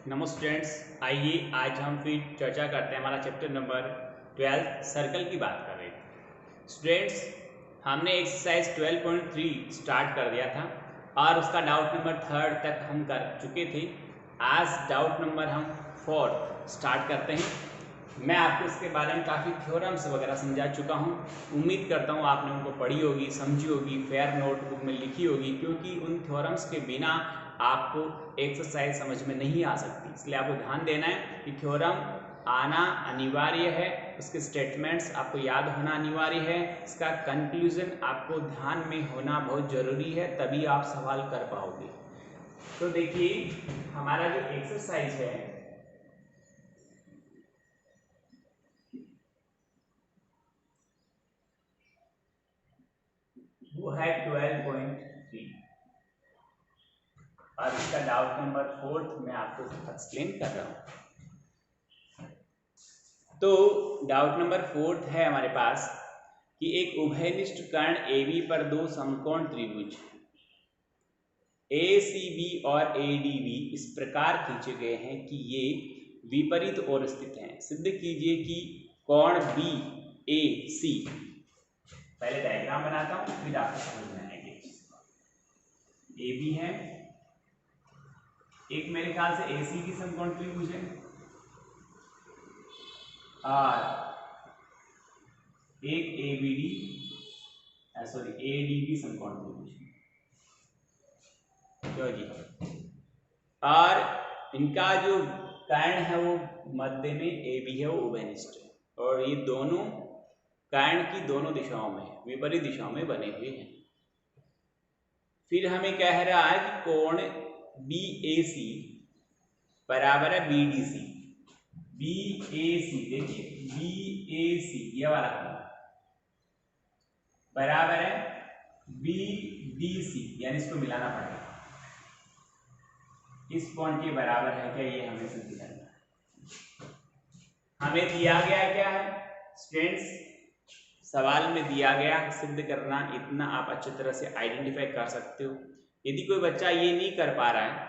नमस्ते स्टूडेंट्स, आइए आज हम फिर चर्चा करते हैं। हमारा चैप्टर नंबर 12 सर्कल की बात कर रहे थे। स्टूडेंट्स, हमने एक्सरसाइज 12.3 स्टार्ट कर दिया था और उसका डाउट नंबर 3 तक हम कर चुके थे। आज डाउट नंबर हम 4 स्टार्ट करते हैं। मैं आपको इसके बारे में काफ़ी थ्योरम्स वगैरह समझा चुका हूँ। उम्मीद करता हूँ आपने उनको पढ़ी होगी, समझी होगी, फेयर नोटबुक में लिखी होगी, क्योंकि उन थ्योरम्स के बिना आपको एक्सरसाइज समझ में नहीं आ सकती। इसलिए आपको ध्यान देना है कि थ्योरम आना अनिवार्य है, उसके स्टेटमेंट्स आपको याद होना अनिवार्य है, इसका कंक्लूजन आपको ध्यान में होना बहुत ज़रूरी है, तभी आप सवाल कर पाओगे। तो देखिए, हमारा जो एक्सरसाइज है वो है 12.3 और इसका डाउट नंबर 4 मैं आपको एक्सप्लेन कर रहा हूँ। तो डाउट नंबर 4 है हमारे पास कि एक उभयनिष्ठ कर्ण AB पर दो समकोण त्रिभुज ACB और ADB इस प्रकार खींचे गए हैं कि ये विपरीत ओर स्थित हैं। सिद्ध कीजिए कि कोण BAC, पहले डायग्राम बनाता हूँ फिर आपको समझ में आएगी। AB है, एक मेरे ख्याल से ACB समकोण त्रिभुज है और एक ADB समकोण त्रिभुज है। क्यों जी? और इनका जो कर्ण है वो मध्य में AB है, वो उभयनिष्ठ है और ये दोनों कर्ण की दोनों दिशाओं में विपरीत दिशाओं में बने हुए हैं। फिर हमें कह रहा है कि कोण BAC बराबर है BDC। BAC देखिए, BAC ये वाला कोण बराबर है BDC, यानी इसको मिलाना पड़ेगा। इस कोण के बराबर है क्या, ये हमें सिद्ध करना है। हमें दिया गया क्या है स्टूडेंट्स, सवाल में दिया गया सिद्ध करना, इतना आप अच्छी तरह से आइडेंटिफाई कर सकते हो। यदि कोई बच्चा ये नहीं कर पा रहा है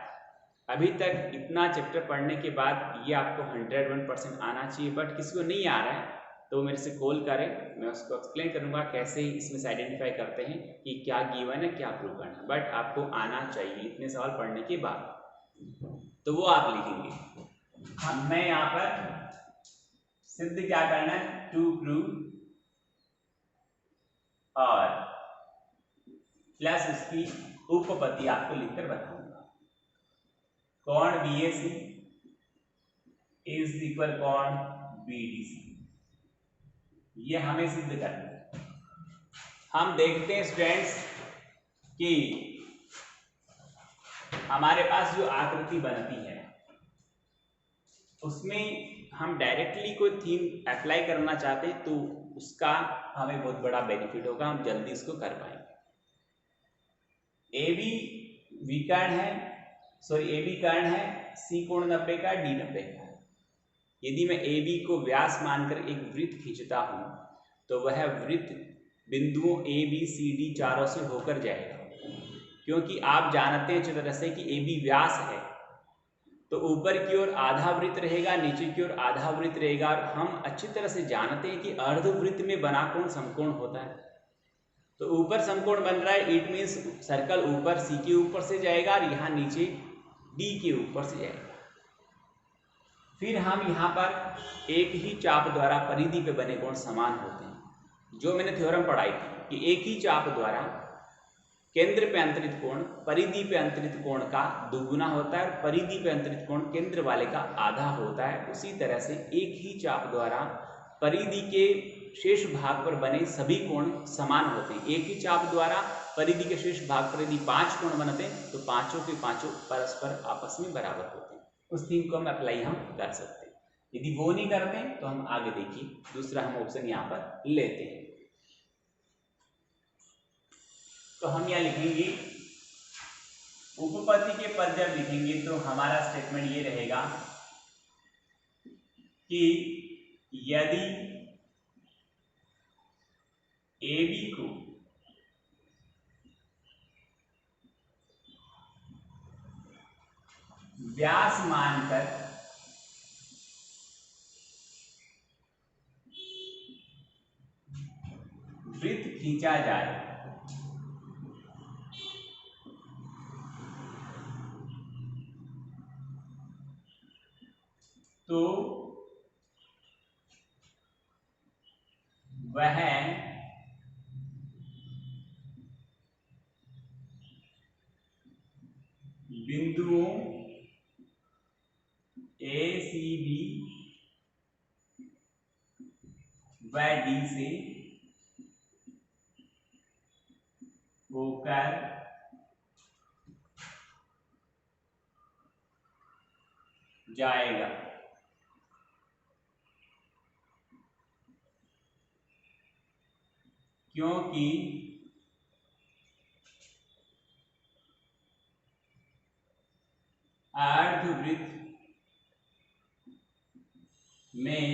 अभी तक, इतना चैप्टर पढ़ने के बाद ये आपको 101% आना चाहिए, बट किसी को नहीं आ रहा है तो मेरे से कॉल करें, मैं उसको एक्सप्लेन करूंगा कैसे इसमें से आइडेंटिफाई करते हैं कि क्या गिवन है क्या प्रूव करना है। बट आपको आना चाहिए इतने सवाल पढ़ने के बाद, तो वो आप लिखेंगे। मैं यहाँ पर सिद्ध क्या करना है, टू प्रूव और प्लस उसकी उपपत्ति आपको लिखकर बताऊंगा। कोण BAC इज इक्वल कोण BDC, ये हमें सिद्ध करना है। हम देखते हैं स्टूडेंट्स कि हमारे पास जो आकृति बनती है उसमें हम डायरेक्टली कोई थीम अप्लाई करना चाहते हैं तो उसका हमें बहुत बड़ा बेनिफिट होगा, हम जल्दी इसको कर पाएंगे। AB कर्ण है, C कोण 90 का, D 90 का। यदि मैं AB को व्यास मानकर एक वृत्त खींचता हूं तो वह वृत्त बिंदुओं ABCD चारों से होकर जाएगा, क्योंकि आप जानते हैं अच्छी तरह से कि AB व्यास है तो ऊपर की ओर आधा वृत्त रहेगा, नीचे की ओर आधा वृत्त रहेगा। और हम अच्छी तरह से जानते हैं कि अर्धवृत्त में बना कोण समकोण होता है। तो ऊपर समकोण बन रहा है, इट मीन्स सर्कल ऊपर C के ऊपर से जाएगा और यहाँ नीचे D के ऊपर से जाएगा। फिर हम यहाँ पर एक ही चाप द्वारा परिधि पे बने कोण समान होते हैं। जो मैंने थ्योरम पढ़ाई थी कि एक ही चाप द्वारा केंद्र पे अंतरित कोण परिधि पे अंतरित कोण का दुगुना होता है और परिधि पे अंतरित कोण केंद्र वाले का आधा होता है। उसी तरह से एक ही चाप द्वारा परिधि के शेष भाग पर बने सभी कोण समान होते हैं। एक ही चाप द्वारा परिधि के शेष भाग पर यदि 5 कोण बनते हैं तो पांचों के पांचों परस्पर आपस में बराबर होते हैं। उस थीम को हम अप्लाई हम कर सकते हैं। यदि वो नहीं करते तो हम आगे देखिए दूसरा हम ऑप्शन यहाँ पर लेते हैं। तो हम यहाँ लिखेंगे उपपत्ति के पद जब लिखेंगे तो हमारा स्टेटमेंट ये रहेगा कि यदि AB को व्यास मानकर वृत्त खींचा जाए तो वह बिंदुओं ए सी बी व डी से होकर जाएगा। क्योंकि अर्धवृत्त में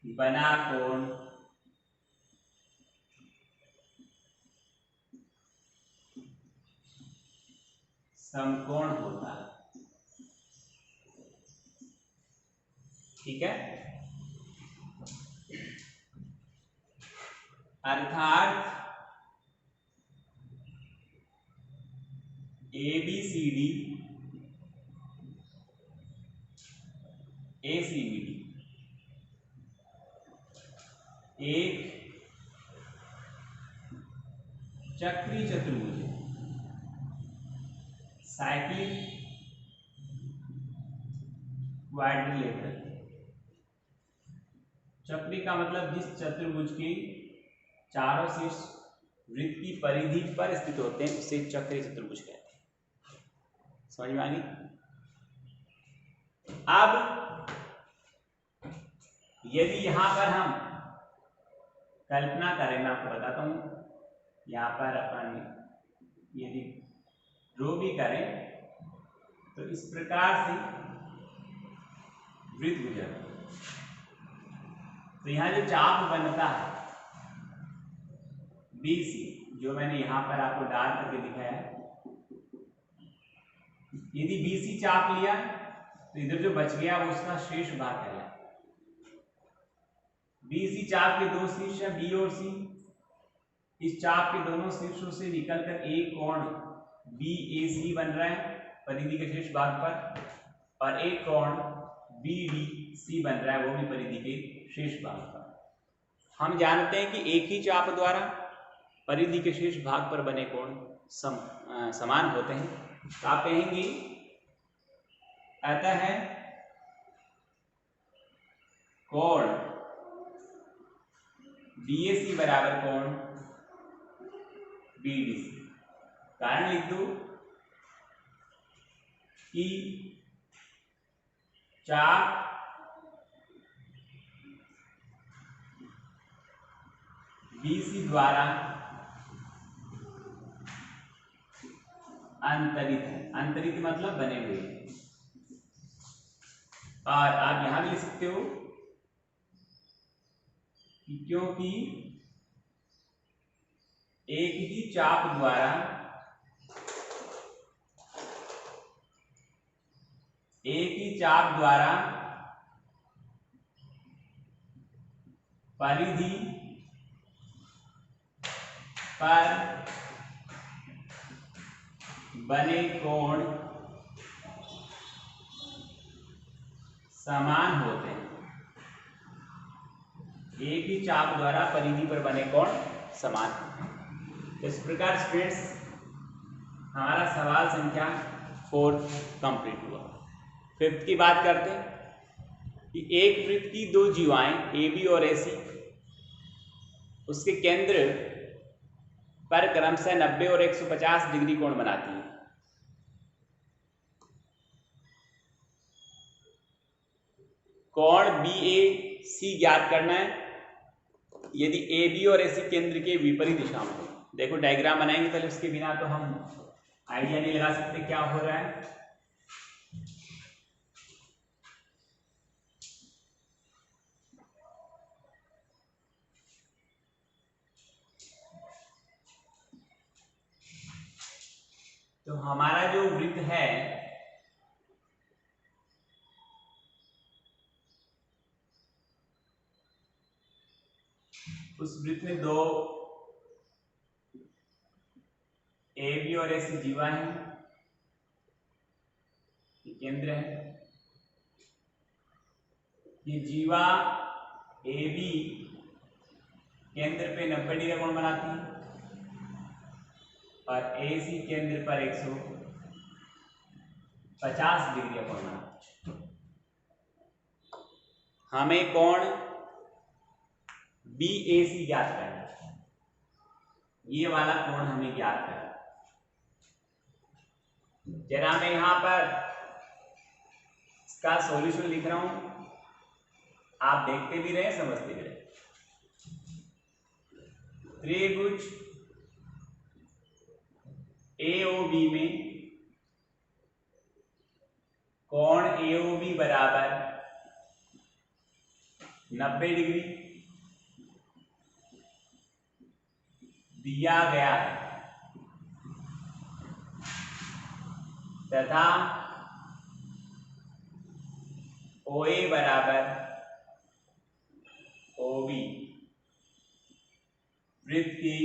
बना कोण समकोण होता है। ठीक है, अर्थात ABCD ACBD एक चक्री चतुर्भुज है, साइक्लिक क्वाड्रिलेटरल। चक्री का मतलब जिस चतुर्भुज के चारों शीर्ष वृत्त की परिधि पर स्थित होते हैं उसे चक्री चतुर्भुज कहते हैं। समझ में आ गई? अब यदि यहां पर हम कल्पना करें, मैं आपको बताता हूं, यहां पर अपन यदि ड्रॉ भी करें तो इस प्रकार से वृत्त गुजरता है। तो यहां जो चाप बनता है BC, जो मैंने यहां पर आपको डाल करके दिखाया है, यदि BC चाप लिया तो इधर जो बच गया वो उसका शेष भाग कहलाएगा। BC चाप के दो शीर्ष है B और C। इस चाप के दोनों शीर्षों से निकलकर एक कोण BAC बन रहा है परिधि के शेष भाग पर, और एक कोण BDC बन रहा है वो भी परिधि के शेष भाग पर। हम जानते हैं कि एक ही चाप द्वारा परिधि के शेष भाग पर बने कोण समान होते हैं। तो आप कहेंगे अतः कोण BAC बराबर कोण BDC। कारण लिख दो कि चाप BC द्वारा अंतरित है। अंतरित मतलब बने हुए। और आप यहां भी लिख सकते हो कि क्योंकि एक ही चाप द्वारा परिधि पर बने कोण समान होते हैं। एक ही चाप द्वारा परिधि पर बने कोण समान होते हैं। इस प्रकार स्टूडेंट्स हमारा सवाल संख्या 4 कंप्लीट हुआ। 5th की बात करते हैं कि एक वृत्त की दो जीवाएं AB और AC उसके केंद्र पर क्रमशः 90 और 150 डिग्री कोण बनाती है। कोण BAC ज्ञात करना है यदि AB और AC केंद्र के विपरीत दिशा में हो। देखो डायग्राम बनाएंगे पहले, उसके बिना तो हम आइडिया नहीं लगा सकते क्या हो रहा है। तो हमारा जो वृत्त है उस वृत्त में दो ए बी और ए सी जीवा है, ये केंद्र है। ये जीवा ए बी केंद्र पे 90 डिग्री कोण बनाती है और ए सी केंद्र पर 150 डिग्री कोण बनाती है। हमें कोण बी ए सी ज्ञात करना है, ये वाला कोण हमें ज्ञात करना है। जरा मैं यहां पर इसका सॉल्यूशन लिख रहा हूं, आप देखते भी रहे समझते भी रहे। त्रिभुज AOB में कोण AOB बराबर 90 डिग्री दिया गया है तथा OA बराबर OB वृत्त की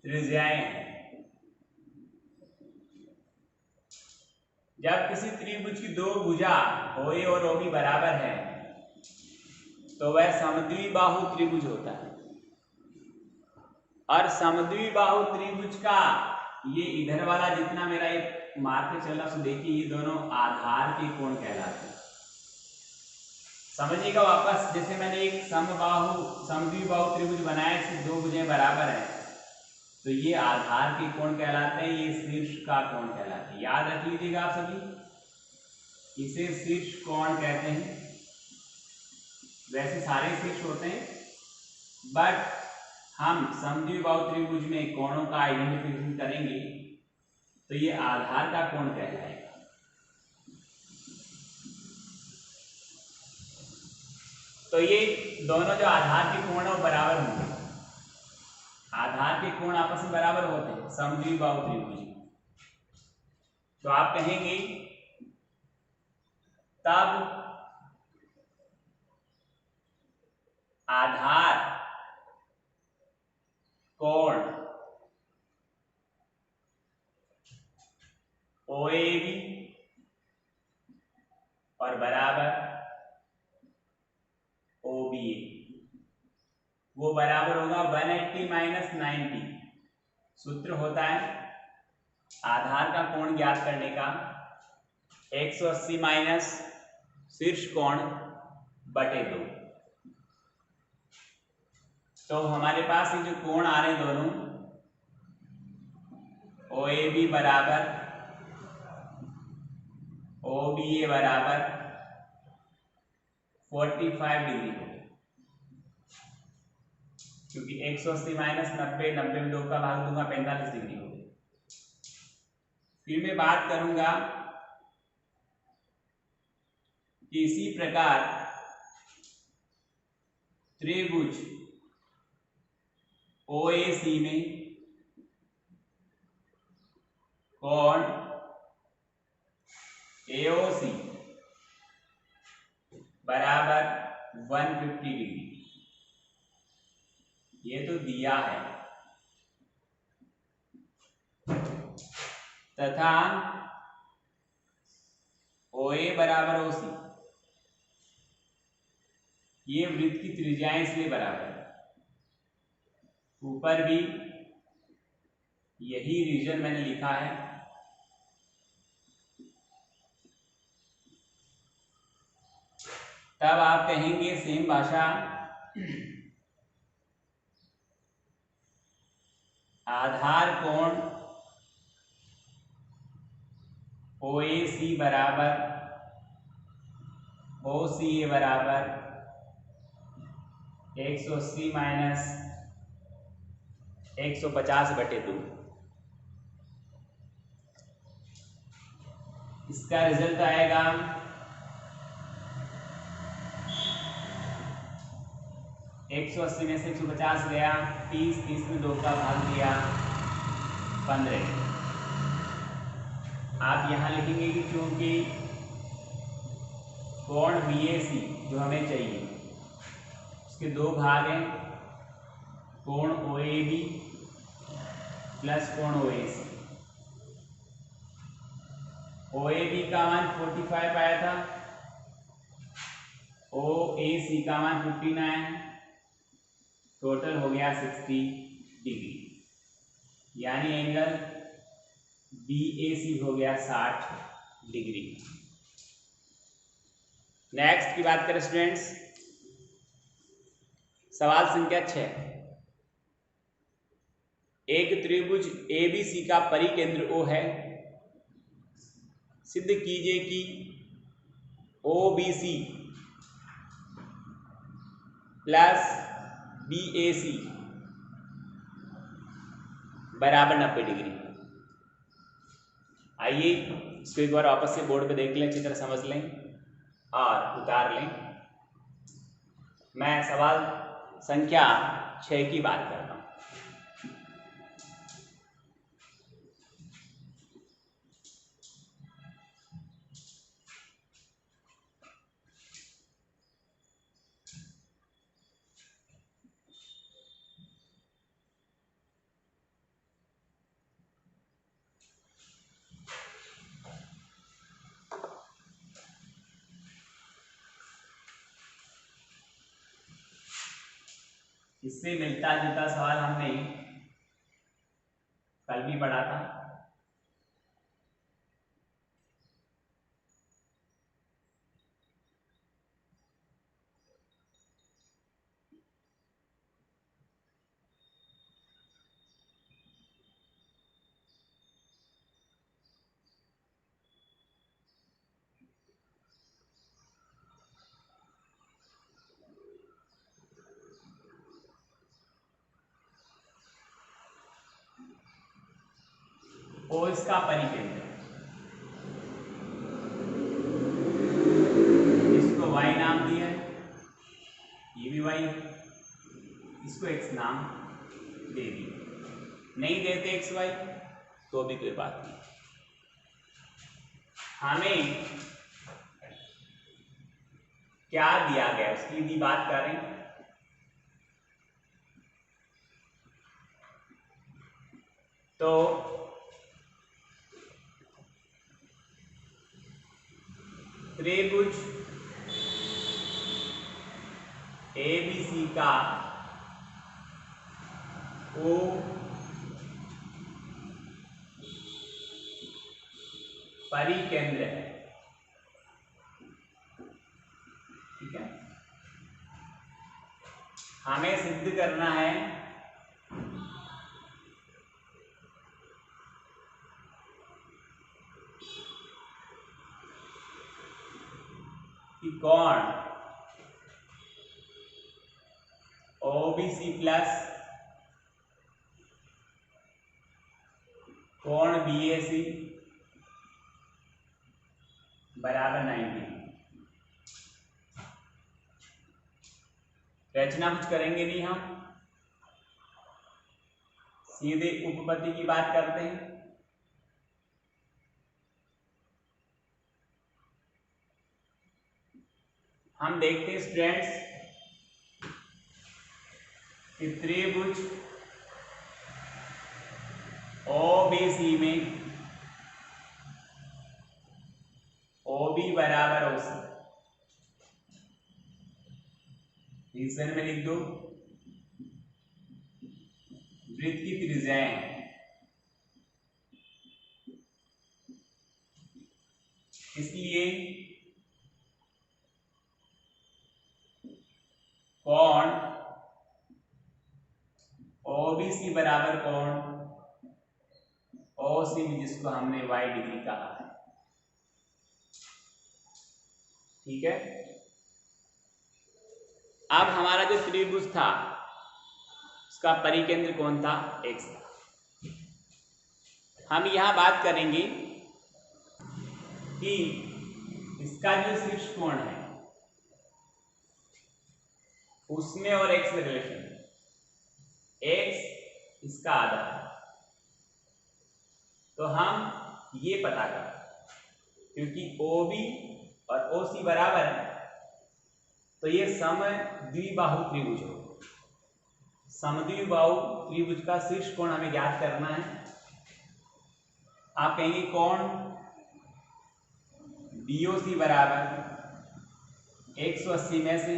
त्रिज्याएं हैं। जब किसी त्रिभुज की दो भुजा OA और OB बराबर है तो वह समद्विबाहु त्रिभुज होता है। और समद्विबाहु त्रिभुज का ये इधर वाला जितना मेरा ये मार्क चल रहा है, देखिए ये दोनों आधार के कोण कहलाते हैं। समझिएगा वापस, जैसे मैंने एक समद्विबाहु त्रिभुज बनाया, इसकी दो भुजें बराबर हैं तो ये आधार के कोण कहलाते हैं, ये शीर्ष का कोण कहलाते हैं। याद रख लीजिएगा आप सभी, इसे शीर्ष कोण कहते हैं। वैसे सारे शीर्ष होते हैं बट हम समद्विबाहु त्रिभुज में कोणों का आइडेंटिफिकेशन करेंगे तो ये आधार का कोण कहलाएगा। तो ये दोनों जो आधार के कोण है वो बराबर होंगे। आधार के कोण आपस में बराबर होते हैं समद्विबाहु त्रिभुज में। तो आप कहेंगे तब आधार कोण OAB और बराबर OBA, वो बराबर होगा 180 माइनस 90। सूत्र होता है आधार का कोण ज्ञात करने का 180 माइनस शीर्ष कोण बटे 2। तो हमारे पास ये जो कोण आ रहे दोनों OAB बराबर OBA बराबर 45 डिग्री हो, क्योंकि 180 माइनस 90, 90 में 2 का भाग दूंगा 45 डिग्री हो गई। फिर मैं बात करूंगा कि इसी प्रकार त्रिभुज OAC में कोण AOC बराबर 150 डिग्री, ये तो दिया है, तथा OA बराबर OC, ये वृत्त की त्रिज्याएं इसलिए बराबर है। ऊपर भी यही रीजन मैंने लिखा है। तब आप कहेंगे सेम भाषा, आधार कोण OAC बराबर OCA बराबर 180 माइनस 150 बटे 2। इसका रिजल्ट आएगा 180 में से 150 गया, 30 में 2 का भाग दिया 15 डिग्री। आप यहाँ लिखेंगे कि चूंकि कोण BAC जो हमें चाहिए उसके दो भाग हैं, कोण OAB प्लस कोण OAC। OAB का मान 45 आया था, OAC का मान 59, टोटल हो गया 60 डिग्री, यानी एंगल BAC हो गया 60 डिग्री। नेक्स्ट की बात करें स्टूडेंट्स, सवाल संख्या 6। एक त्रिभुज ABC का परिकेंद्र O है। सिद्ध कीजिए कि OBC प्लस BAC बराबर 90 डिग्री। आइए इसको एक बार वापस से बोर्ड पे देख लें, अच्छी तरह समझ लें और उतार लें। मैं सवाल संख्या 6 की बात कर रहा हूं। इससे मिलता जुलता सवाल हमने कल भी पढ़ा था। O इसका परिकेंद्र, इसको Y नाम दिया है, ये भी Y, इसको X नाम दे दिया। नहीं देते XY तो भी कोई बात नहीं। हमें क्या दिया गया उसकी भी बात करें। तो त्रिभुज ABC का O परिकेंद्र है, ठीक है। हमें सिद्ध करना है कि कोण OBC प्लस कोण BAC बराबर 90। रचना कुछ करेंगे नहीं, हम सीधे उपपत्ति की बात करते हैं। हम देखते हैं स्टूडेंट्स कि त्रिभुज OBC में OB बराबर OC, रीजन में लिख दो, वृत्त की त्रिज्याएं, इसलिए कोण OBC बराबर कोण OC जिसको हमने Y डिग्री कहा है, ठीक है। अब हमारा जो त्रिभुज था उसका परिकेंद्र कौन था? X था। हम यहां बात करेंगे कि इसका जो शीर्ष कोण है उसमें और X में रिलेशन, X इसका आधा है, तो हम ये पता करें, क्योंकि OB और OC बराबर है तो ये समद्विबाहु त्रिभुज होगा। समद्विबाहु त्रिभुज का शीर्ष कोण हमें ज्ञात करना है। आप कहेंगे कोण DOC बराबर 180 में से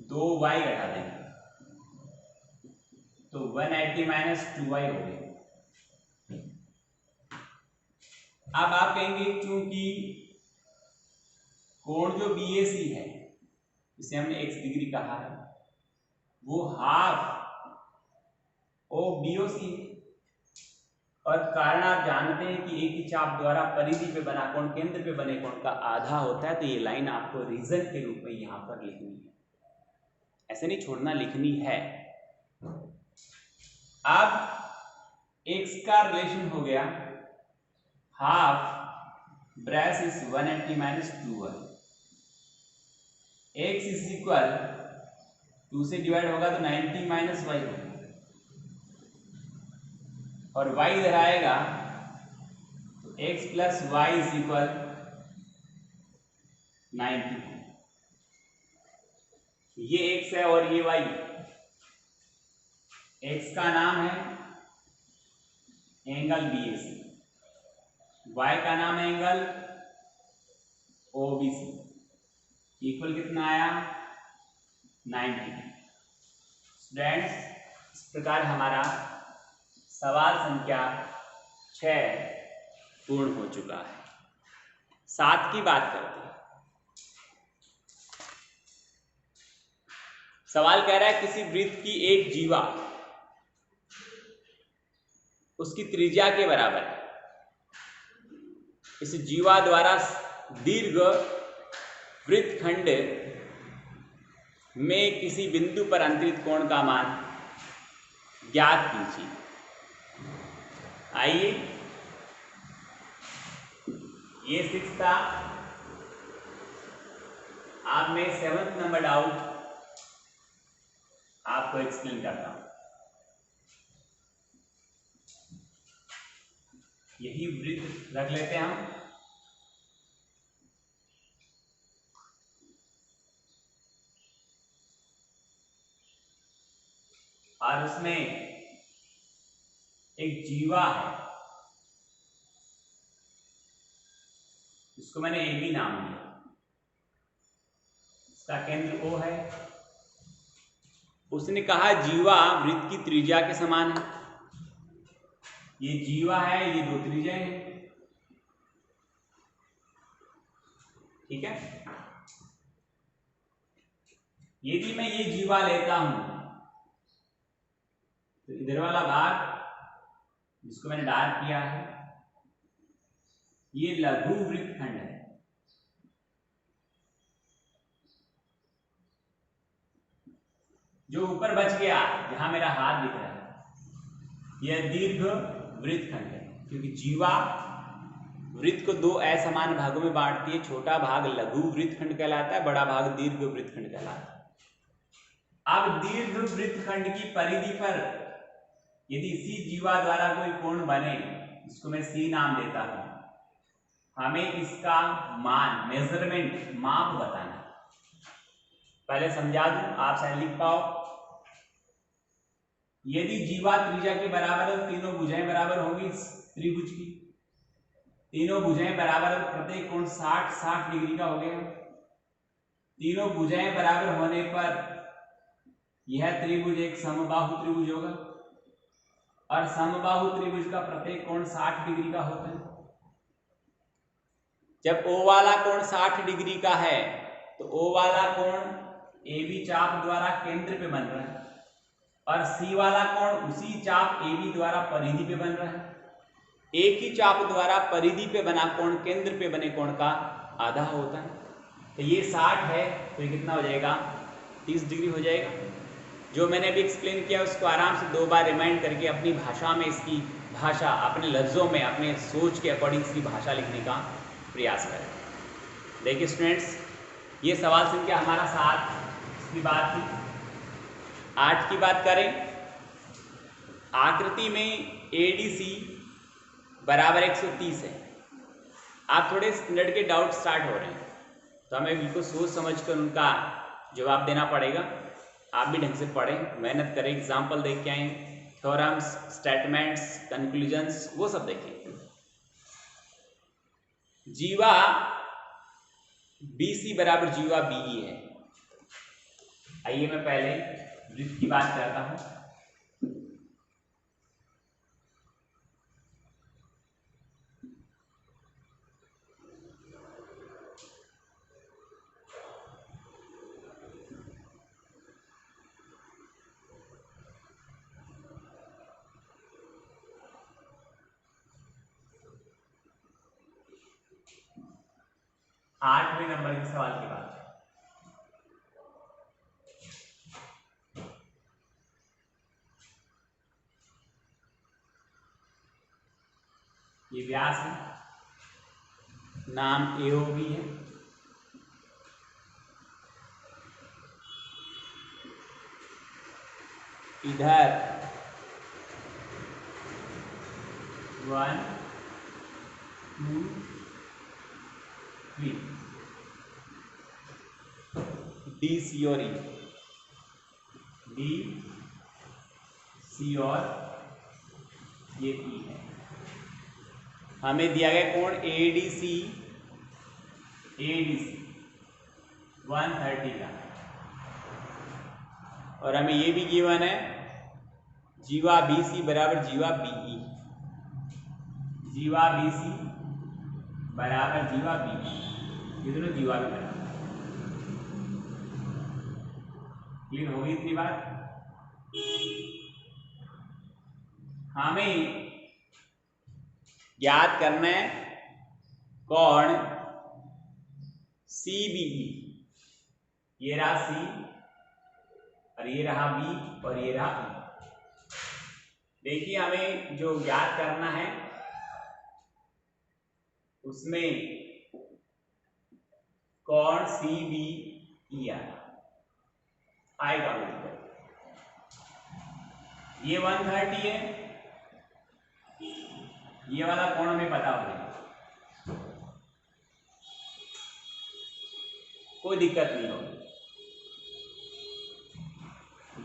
2y घटा देंगे तो 180 माइनस 2y हो गया। अब आप कहेंगे क्योंकि कोण जो BAC है, जिसे हमने x डिग्री कहा है, वो हाफ ऑफ BOC है और कारण आप जानते हैं कि एक ही चाप द्वारा परिधि पे बना कोण केंद्र पे बने कोण का आधा होता है। तो ये लाइन आपको रीजन के रूप में यहां पर लिखनी है, ऐसे नहीं छोड़ना, लिखनी है। अब x का रिलेशन हो गया half brass is 180 minus 2y। x is equal 2 से डिवाइड होगा तो 90 माइनस y होगा और y इधर आएगा तो x plus y is equal 90। ये x है और ये y। x का नाम है एंगल BAC, y का नाम है एंगल OBC। इक्वल कितना आया 90। स्टूडेंट्स, इस प्रकार हमारा सवाल संख्या 6 पूर्ण हो चुका है। 7 की बात करते हैं। सवाल कह रहा है किसी वृत्त की एक जीवा उसकी त्रिज्या के बराबर है। इस जीवा द्वारा दीर्घ वृत्तखंड में किसी बिंदु पर अंतरित कोण का मान ज्ञात कीजिए। आइए, ये 6 था। अब मैं 7th नंबर डाउट आपको एक्सप्लेन करता हूं। यही वृत्त रख लेते हैं हम। और उसमें एक जीवा है, इसको मैंने AB नाम दिया। इसका केंद्र O है। उसने कहा जीवा वृत्त की त्रिज्या के समान है। ये जीवा है, ये दो त्रिज्याएं हैं, ठीक है। यदि मैं ये जीवा लेता हूं तो इधर वाला भाग जिसको मैंने डार्क किया है ये लघु वृत्तखंड है। जो ऊपर बच गया जहां मेरा हाथ दिख रहा है यह दीर्घ वृत्तखंड है, क्योंकि जीवा वृत्त को दो असमान भागों में बांटती है। छोटा भाग लघु वृत्तखंड कहलाता है, बड़ा भाग दीर्घ वृत्तखंड कहलाता है। अब दीर्घ वृत्तखंड की परिधि पर यदि इसी जीवा द्वारा कोई कोण बने, इसको मैं C नाम देता हूं, हमें इसका मान, मेजरमेंट, माप बताना। पहले समझा दूं, आप शायद लिख पाओ। यदि जीवा त्रिज्या के बराबर है, तीनों भुजाएं बराबर होंगी इस त्रिभुज की। तीनों भुजाएं बराबर है, प्रत्येक कोण 60 डिग्री का हो गया। तीनों भुजाएं बराबर होने पर यह त्रिभुज एक समबाहु त्रिभुज होगा और समबाहु त्रिभुज का प्रत्येक कोण 60 डिग्री का होता है। जब O वाला कोण 60 डिग्री का है तो O वाला कोण AB चाप द्वारा केंद्र पे बन रहा है और C वाला कोण उसी चाप AB द्वारा परिधि पे बन रहा है। एक ही चाप द्वारा परिधि पे बना कोण केंद्र पे बने कोण का आधा होता है। तो ये 60 है तो ये कितना हो जाएगा, 30 डिग्री हो जाएगा। जो मैंने अभी एक्सप्लेन किया उसको आराम से 2 बार रिमाइंड करके अपनी भाषा में इसकी भाषा, अपने लफ्जों में, अपने सोच के अकॉर्डिंग इसकी भाषा लिखने का प्रयास करें। देखिए स्टूडेंट्स, ये सवाल संख्या हमारा 7 की बात थी। 8 की बात करें। आकृति में ADC बराबर 130 है। आप थोड़े स्टैंडर्ड के डाउट स्टार्ट हो रहे हैं तो हमें बिल्कुल सोच समझ कर उनका जवाब देना पड़ेगा। आप भी ढंग से पढ़ें, मेहनत करें, एग्जाम्पल देख के आएँ, थ्योरम्स, स्टेटमेंट्स, कंक्लूजन्स वो सब देखें। जीवा BC बराबर जीवा BE है। आइए मैं पहले वृत्त की बात करता हूं। आठवें नंबर के सवाल की बात है। ये व्यास है, नाम AOB है। इधर 1 2 3 DC और E, DC और ये E है। हमें दिया गया कोण ADC 130 का, और हमें ये भी गिवन है जीवा BC बराबर जीवा BE, जीवा BC बराबर जीवा BE, ये दोनों जीवा भी बराबर। क्लियर होगी इतनी बात? हमें ज्ञात करना है कोण CBE, ये रहा C और ये रहा B और ये रहा E। देखिए हमें जो ज्ञात करना है उसमें कोण CBE आएगा। ये 130 है, ये वाला कोण हमें पता हो गया, कोई दिक्कत नहीं होगी।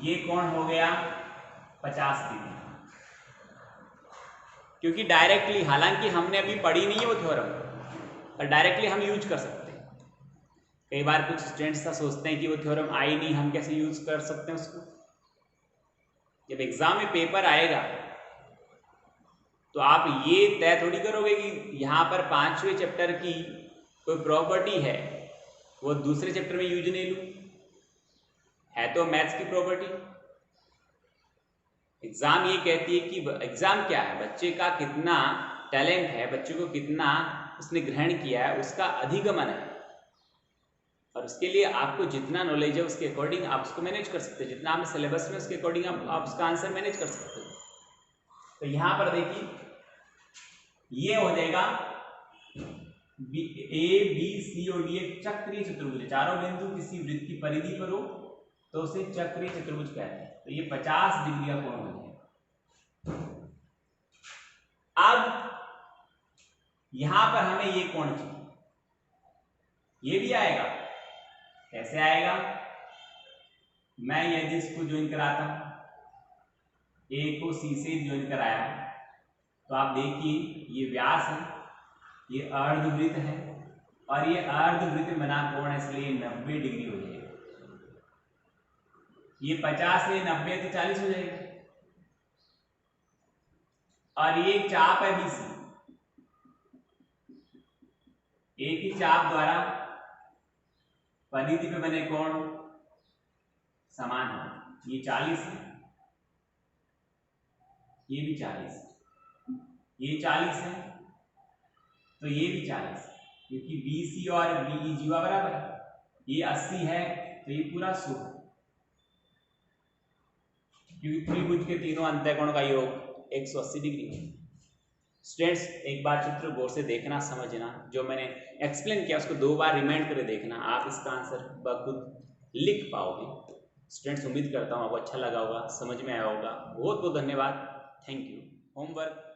ये कोण हो गया 50 डिग्री, क्योंकि डायरेक्टली, हालांकि हमने अभी पढ़ी नहीं है वो थ्योरम, पर डायरेक्टली हम यूज कर सकते हैं। कई बार कुछ स्टूडेंट्स का सोचते हैं कि वो थ्योरम आई नहीं, हम कैसे यूज कर सकते हैं उसको। जब एग्जाम में पेपर आएगा तो आप ये तय थोड़ी करोगे कि यहाँ पर 5वें चैप्टर की कोई प्रॉपर्टी है वो दूसरे चैप्टर में यूज नहीं लूँ, है तो मैथ्स की प्रॉपर्टी। एग्जाम ये कहती है कि एग्जाम क्या है, बच्चे का कितना टैलेंट है, बच्चे को कितना उसने ग्रहण किया है, उसका अधिगमन है, और उसके लिए आपको जितना नॉलेज है उसके अकॉर्डिंग आप उसको मैनेज कर सकते हैं, जितना आप सिलेबस में उसके अकॉर्डिंग आप उसका आंसर मैनेज कर सकते हो। तो यहाँ पर देखिए ये हो जाएगा ABCD एक चक्रीय चतुर्भुज, चारों बिंदु किसी वृत्त की परिधि पर हो तो उसे चक्रीय चतुर्भुज कहते हैं। तो ये 50 डिग्री का कोण हो जाएगा। अब यहां पर हमें ये कोण चाहिए, ये भी आएगा। कैसे आएगा? मैं यदि इसको ज्वाइन कराता हूं, A को C से ज्वाइन कराया, तो आप देखिए ये व्यास है, ये अर्धवृत्त है, और ये अर्धवृत्त में बना कोण है, इसलिए 90 डिग्री हो जाएगा। ये 50 से 90 तो 40 हो जाएगा। और ये चाप है BC, एक ही चाप द्वारा परिधि पे बने कोण समान है। ये 40 है, ये भी 40 है, ये 40 है, तो ये भी 40 है, क्योंकि BC और BE जीवा बराबर है। ये 80 है तो ये पूरा 100, क्योंकि त्रिभुज के तीनों अंतःकोण का योग 180 डिग्री है। स्टूडेंट्स एक बार चित्र गौर से देखना, समझना, जो मैंने एक्सप्लेन किया उसको 2 बार रिमाइंड करके देखना, आप इसका आंसर बखुद लिख पाओगे। स्टूडेंट्स उम्मीद करता हूँ आपको अच्छा लगा होगा, समझ में आया होगा। बहुत बहुत धन्यवाद, थैंक यू। होमवर्क